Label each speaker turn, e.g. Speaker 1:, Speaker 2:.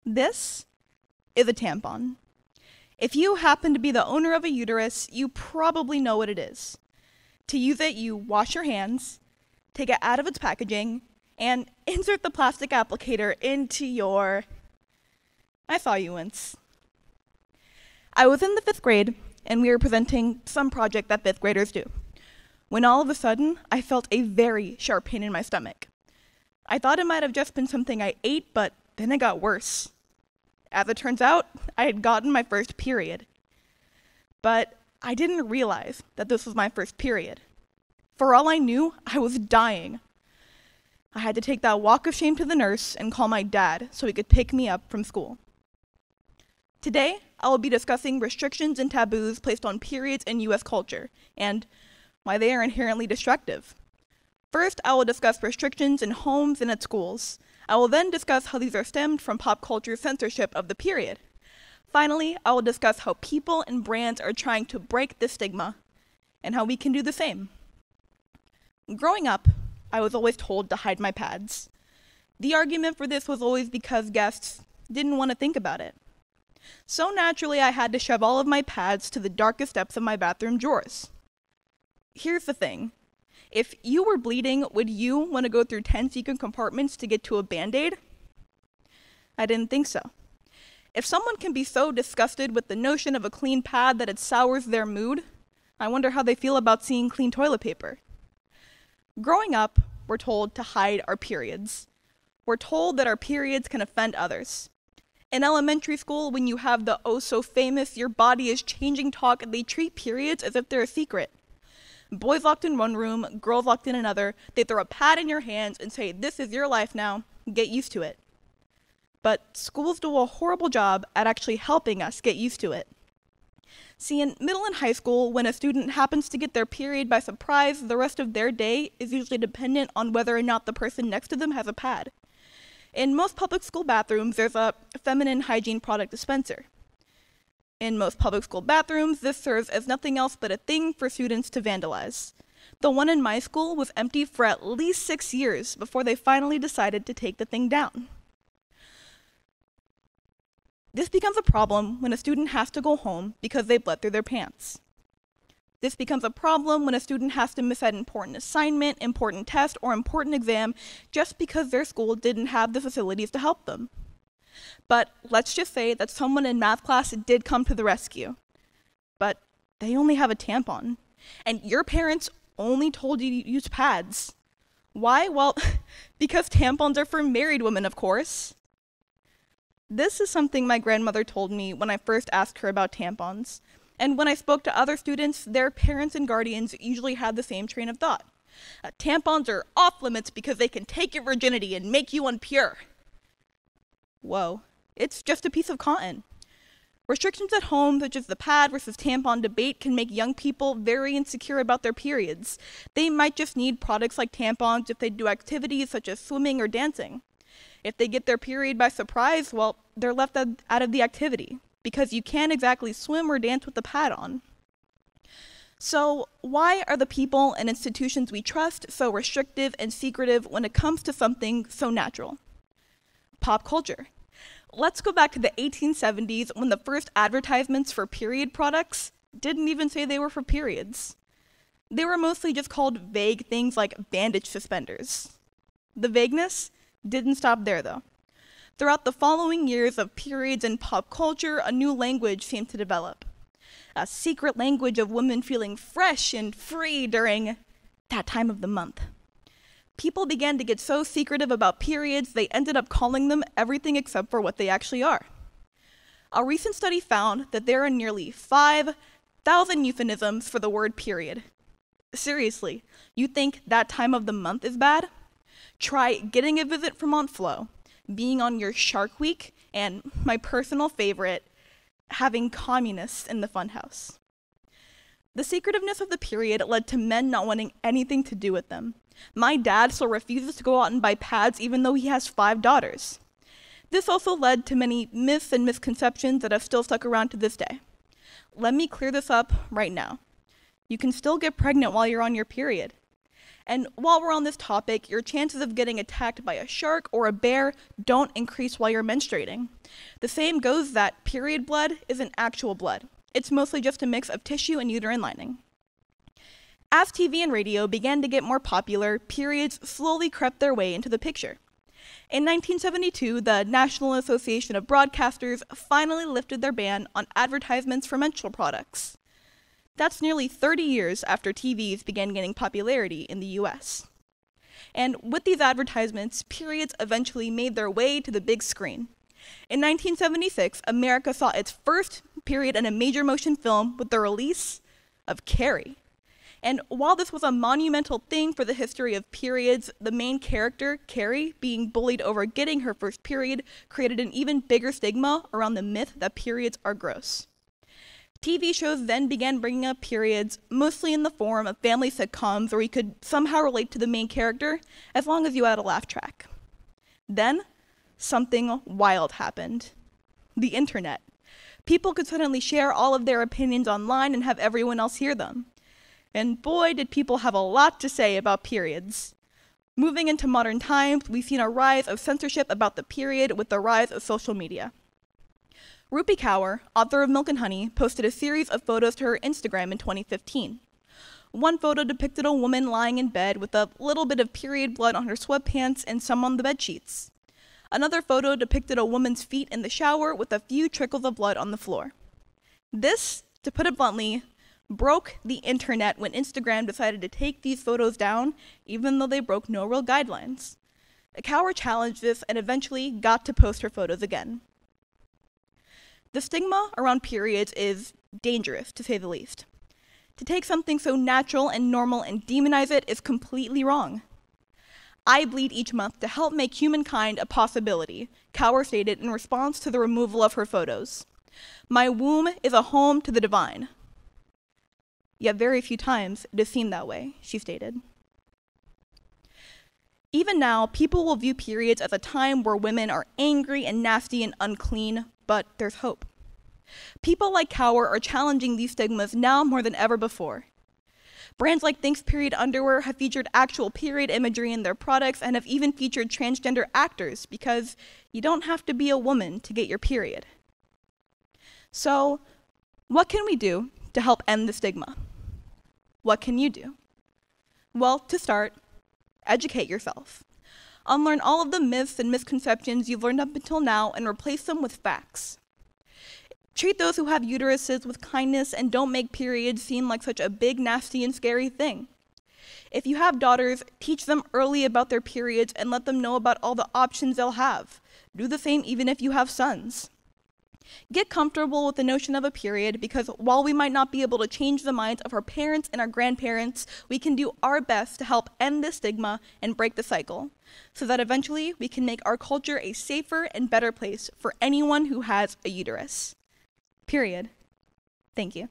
Speaker 1: This is a tampon. If you happen to be the owner of a uterus, you probably know what it is. To use it, you wash your hands, take it out of its packaging, and insert the plastic applicator into your... I saw you wince. I was in the 5th grade, and we were presenting some project that 5th graders do, when all of a sudden, I felt a very sharp pain in my stomach. I thought it might have just been something I ate, but then it got worse. As it turns out, I had gotten my first period. But I didn't realize that this was my first period. For all I knew, I was dying. I had to take that walk of shame to the nurse and call my dad so he could pick me up from school. Today, I will be discussing restrictions and taboos placed on periods in U.S. culture, and why they are inherently destructive. First, I will discuss restrictions in homes and at schools. I will then discuss how these are stemmed from pop culture censorship of the period. Finally, I will discuss how people and brands are trying to break this stigma, and how we can do the same. Growing up, I was always told to hide my pads. The argument for this was always because guests didn't want to think about it. So naturally, I had to shove all of my pads to the darkest depths of my bathroom drawers. Here's the thing. If you were bleeding, would you want to go through 10 secret compartments to get to a Band-Aid? I didn't think so. If someone can be so disgusted with the notion of a clean pad that it sours their mood, I wonder how they feel about seeing clean toilet paper. Growing up, we're told to hide our periods. We're told that our periods can offend others. In elementary school, when you have the oh-so-famous "your body is changing" talk, they treat periods as if they're a secret. Boys locked in one room, girls locked in another, they throw a pad in your hands and say, "This is your life now, get used to it." But schools do a horrible job at actually helping us get used to it. See, in middle and high school, when a student happens to get their period by surprise, the rest of their day is usually dependent on whether or not the person next to them has a pad. In most public school bathrooms, there's a feminine hygiene product dispenser. In most public school bathrooms, this serves as nothing else but a thing for students to vandalize. The one in my school was empty for at least 6 years before they finally decided to take the thing down. This becomes a problem when a student has to go home because they bled through their pants. This becomes a problem when a student has to miss an important assignment, important test, or important exam just because their school didn't have the facilities to help them. But let's just say that someone in math class did come to the rescue. But they only have a tampon. And your parents only told you to use pads. Why? Well, because tampons are for married women, of course. This is something my grandmother told me when I first asked her about tampons. And when I spoke to other students, their parents and guardians usually had the same train of thought. Tampons are off limits because they can take your virginity and make you impure. Whoa, it's just a piece of cotton. Restrictions at home, such as the pad versus tampon debate, can make young people very insecure about their periods. They might just need products like tampons if they do activities such as swimming or dancing. If they get their period by surprise, well, they're left out of the activity, because you can't exactly swim or dance with the pad on. So, why are the people and institutions we trust so restrictive and secretive when it comes to something so natural? Pop culture. Let's go back to the 1870s when the first advertisements for period products didn't even say they were for periods. They were mostly just called vague things like bandage suspenders. The vagueness didn't stop there, though. Throughout the following years of periods in pop culture, a new language seemed to develop. A secret language of women feeling fresh and free during that time of the month. People began to get so secretive about periods, they ended up calling them everything except for what they actually are. A recent study found that there are nearly 5,000 euphemisms for the word period. Seriously, you think that time of the month is bad? Try getting a visit from Aunt Flo, being on your Shark Week, and my personal favorite, having communists in the funhouse. The secretiveness of the period led to men not wanting anything to do with them. My dad still refuses to go out and buy pads even though he has 5 daughters. This also led to many myths and misconceptions that have still stuck around to this day. Let me clear this up right now. You can still get pregnant while you're on your period. And while we're on this topic, your chances of getting attacked by a shark or a bear don't increase while you're menstruating. The same goes that period blood isn't actual blood. It's mostly just a mix of tissue and uterine lining. As TV and radio began to get more popular, periods slowly crept their way into the picture. In 1972, the National Association of Broadcasters finally lifted their ban on advertisements for menstrual products. That's nearly 30 years after TVs began gaining popularity in the US. And with these advertisements, periods eventually made their way to the big screen. In 1976, America saw its first period in a major motion film with the release of Carrie. And while this was a monumental thing for the history of periods, the main character, Carrie, being bullied over getting her first period, created an even bigger stigma around the myth that periods are gross. TV shows then began bringing up periods, mostly in the form of family sitcoms where you could somehow relate to the main character, as long as you had a laugh track. Then, something wild happened. The internet. People could suddenly share all of their opinions online and have everyone else hear them. And boy, did people have a lot to say about periods. Moving into modern times, we've seen a rise of censorship about the period with the rise of social media. Rupi Kaur, author of Milk and Honey, posted a series of photos to her Instagram in 2015. One photo depicted a woman lying in bed with a little bit of period blood on her sweatpants and some on the bedsheets. Another photo depicted a woman's feet in the shower with a few trickles of blood on the floor. This, to put it bluntly, broke the internet when Instagram decided to take these photos down, even though they broke no real guidelines. Kaur challenged this and eventually got to post her photos again. The stigma around periods is dangerous, to say the least. To take something so natural and normal and demonize it is completely wrong. I bleed each month to help make humankind a possibility, Kaur stated in response to the removal of her photos. My womb is a home to the divine. Yet very few times it is seen that way, she stated. Even now, people will view periods as a time where women are angry and nasty and unclean, but there's hope. People like Kaur are challenging these stigmas now more than ever before. Brands like Thinks Period Underwear have featured actual period imagery in their products and have even featured transgender actors because you don't have to be a woman to get your period. So, what can we do to help end the stigma? What can you do? Well, to start, educate yourself. Unlearn all of the myths and misconceptions you've learned up until now and replace them with facts. Treat those who have uteruses with kindness and don't make periods seem like such a big, nasty, and scary thing. If you have daughters, teach them early about their periods and let them know about all the options they'll have. Do the same even if you have sons. Get comfortable with the notion of a period because while we might not be able to change the minds of our parents and our grandparents, we can do our best to help end this stigma and break the cycle, so that eventually we can make our culture a safer and better place for anyone who has a uterus. Period. Thank you.